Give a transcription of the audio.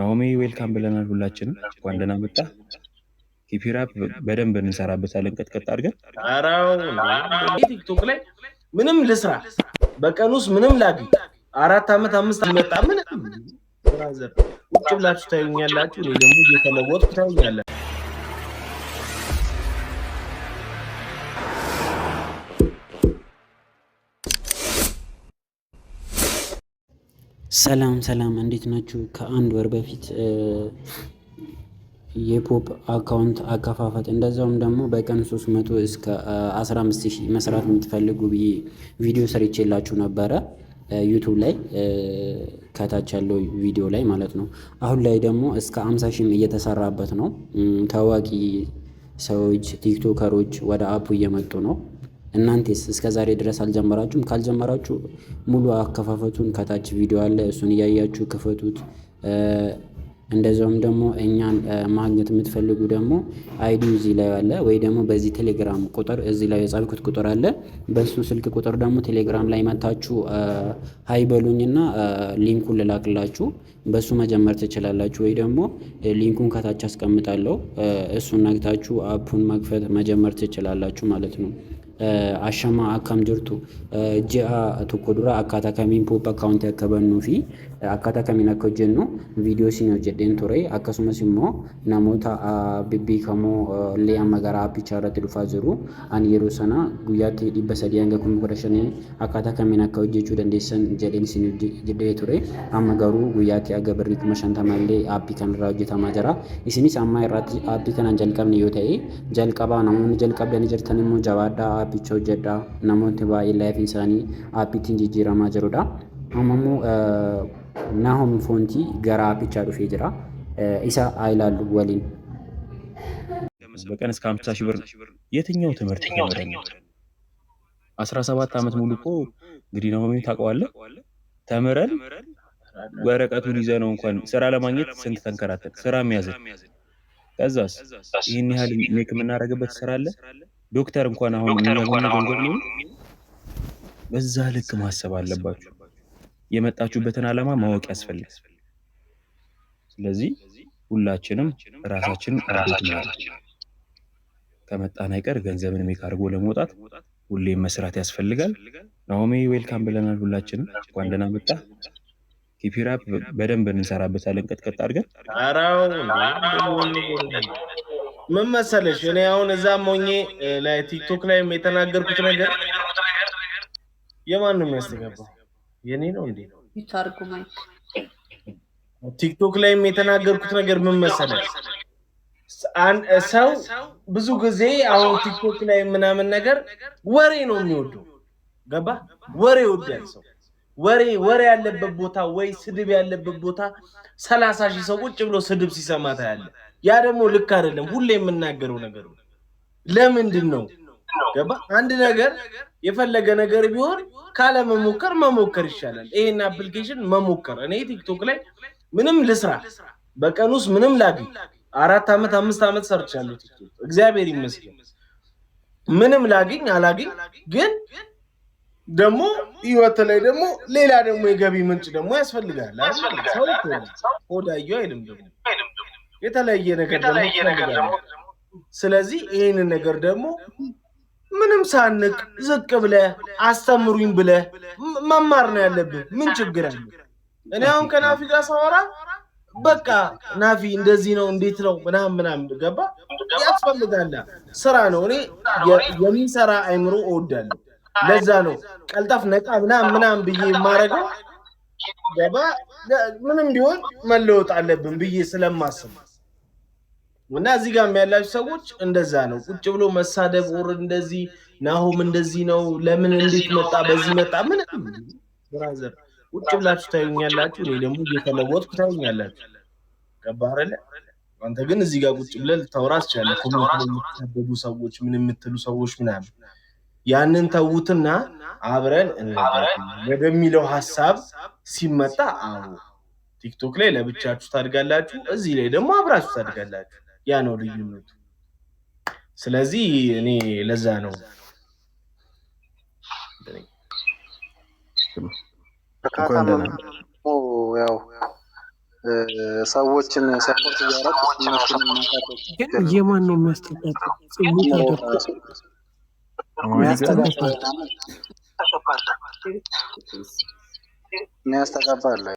ናሆሜ ዌልካም ብለናል ሁላችንም እንኳን ደህና መጣ ኪፒራፕ በደንብ እንሰራበታለን ቀጥቀጥ አድርገን አራው እንዴ ቲክቶክ ላይ ምንም ልስራ በቀን ውስጥ ምንም ላግኝ 4 አመት 5 አመት ምንም ብራዘር ቁጭ ብላችሁ ታዩኛላችሁ እኔ ደግሞ እየተለወጥኩ ታዩኛላችሁ ሰላም እንዴት ናችሁ? ከአንድ ወር በፊት የፖፕ አካውንት አከፋፈት እንደዛውም ደግሞ በቀን 300 እስከ 15000 መስራት የምትፈልጉ ቪዲዮ ሰርቼላችሁ ነበረ ዩቲዩብ ላይ ከታች ያለው ቪዲዮ ላይ ማለት ነው። አሁን ላይ ደግሞ እስከ 50000 እየተሰራበት ነው። ታዋቂ ሰዎች ቲክቶከሮች ወደ አፑ እየመጡ ነው። እናንተስ እስከዛሬ ድረስ አልጀመራችሁም? ካልጀመራችሁ ሙሉ አከፋፈቱን ከታች ቪዲዮ አለ፣ እሱን እያያችሁ ክፈቱት። እንደዛውም ደግሞ እኛን ማግኘት የምትፈልጉ ደግሞ አይዲ እዚህ ላይ አለ፣ ወይ ደግሞ በዚህ ቴሌግራም ቁጥር እዚህ ላይ የጻፍኩት ቁጥር አለ። በሱ ስልክ ቁጥር ደግሞ ቴሌግራም ላይ መታችሁ ሃይ በሉኝና ሊንኩን ልላክላችሁ፣ በሱ መጀመር ትችላላችሁ። ወይ ደግሞ ሊንኩን ከታች አስቀምጣለሁ፣ እሱን ነግታችሁ አፑን መክፈት መጀመር ትችላላችሁ ማለት ነው። Ashama akkam jirtu ji'a tokko dura akkaataa kamiin pop account akka bannuu fi akkaataa kamiin akka hojjennu viidiyoo isin hojjedheen ture. Akkasumas immoo namoota bebbeekamoo illee amma gara appichaa irratti dhufaa jiru. Ani yeroo sana guyyaatti 300 hanga 15,000 akkaataa kamiin akka hojjechuu dandeessan jedheen isin jedhee ture. Amma garuu guyyaatti aga birrii 50 illee appii kanarraa hojjetamaa jira. Isinis amma irratti appii kanaan jalqabne yoo ta'e jalqabaa namoonni jalqabdanii jirtan immoo jabaadhaa appicha hojjedhaa. Namoonni baay'ee laayifiin isaanii appittiin jijjiiramaa jirudha. Amma immoo ናሆም ፎንቲ gara appichaa dhufee jira. Isa አይላሉ ወሊን በቀን እስከ 50,000 ብር የትኛው ትምህርት ተመረኝ? 17 አመት ሙሉ እኮ እንግዲህ ናሆም ታውቀዋለህ። ተመረን ወረቀቱን ይዘነው እንኳን ስራ ለማግኘት ስንት ተንከራተን ስራ የሚያዘን ከዛስ ይሄን ያህል ሜክ የምናደርግበት ስራ አለ። ዶክተር እንኳን አሁን የሚያገኘው ገንዘብ ነው። በዛ ልክ ማሰብ አለባችሁ። የመጣችሁበትን ዓላማ ማወቅ ያስፈልጋል። ስለዚህ ሁላችንም ራሳችንን አፕዴት ማድረግ ከመጣን አይቀር ገንዘብን ሜክ አድርጎ ለመውጣት ሁሌም መስራት ያስፈልጋል። ናሆሜ ዌልካም ብለናል ሁላችንም እንኳን ደህና መጣ ኪፒራፕ በደንብ እንሰራበታለን ቀጥቀጥ አድርገን አራው ምን መሰለሽ እኔ አሁን እዛም ሆኜ ላይ ቲክቶክ ላይ የተናገርኩት ነገር የማን ነው የሚያስተጋባው? የኔ ነው እንዴ? ይታርጉ ማይክ ቲክቶክ ላይ የተናገርኩት ነገር ምን መሰለሽ ሰው ብዙ ጊዜ አሁን ቲክቶክ ላይ ምናምን ነገር ወሬ ነው የሚወደው። ገባ? ወሬ ይወዳል ሰው። ወሬ ያለበት ቦታ ወይ ስድብ ያለበት ቦታ 30,000 ሰው ቁጭ ብሎ ስድብ ሲሰማ ታያለ። ያ ደግሞ ልክ አይደለም። ሁሌ የምናገረው ነገር ነው። ለምንድን ነው? ገባ? አንድ ነገር የፈለገ ነገር ቢሆን ካለ መሞከር ይሻላል። ይሄን አፕሊኬሽን መሞከር እኔ ቲክቶክ ላይ ምንም ልስራ በቀን ውስጥ ምንም ላግኝ 4 አመት 5 አመት ሰርቻለሁ ቲክቶክ እግዚአብሔር ይመስገን። ምንም ላግኝ አላግኝ ግን ደግሞ ህይወት ላይ ደግሞ ሌላ ደግሞ የገቢ ምንጭ ደግሞ ያስፈልጋል አይደል? ሰው ሆዳዩ አይደለም ደግሞ የተለየ ነገር ደግሞ ስለዚህ ይሄንን ነገር ደግሞ ምንም ሳንቅ ዝቅ ብለ አስተምሩኝ ብለ መማር ነው ያለብን። ምን ችግር አለ? እኔ አሁን ከናፊ ጋር ሳወራ በቃ ናፊ እንደዚህ ነው እንዴት ነው ምናምን ገባ ያስፈልጋል። ስራ ነው። እኔ የሚሰራ አይምሮ እወዳለሁ። ለዛ ነው ቀልጣፍ ነቃ ምናምን ብዬ የማረገው። ገባ ምንም ቢሆን መለወጥ አለብን ብዬ ስለማስብ እና እዚህ ጋር ያላችሁ ሰዎች እንደዛ ነው። ቁጭ ብሎ መሳደብ ወር እንደዚህ ናሆም እንደዚህ ነው ለምን እንዴት መጣ በዚህ መጣ ምን ብራዘር ቁጭ ብላችሁ ታዩኛላችሁ። እኔ ደግሞ እየተለወጥኩ ታዩኛላችሁ። ገባህ አይደል? አንተ ግን እዚህ ጋር ቁጭ ብለህ ልታወራ ትችላለህ። ኮሜንት ላይ የምትሰደቡ ሰዎች ምን የምትሉ ሰዎች ምናምን ያንን ተውትና አብረን ወደሚለው ሐሳብ ሲመጣ አዎ ቲክቶክ ላይ ለብቻችሁ ታድጋላችሁ፣ እዚህ ላይ ደግሞ አብራችሁ ታድጋላችሁ። ያ ነው ልዩነቱ። ስለዚህ እኔ ለዛ ነው ያው ሰዎችን ሰፖርት እያደረግ እነሱን ግን የማን ነው የሚያስተጋባው? ጽሙት አደርጎ የሚያስተጋባ አለ።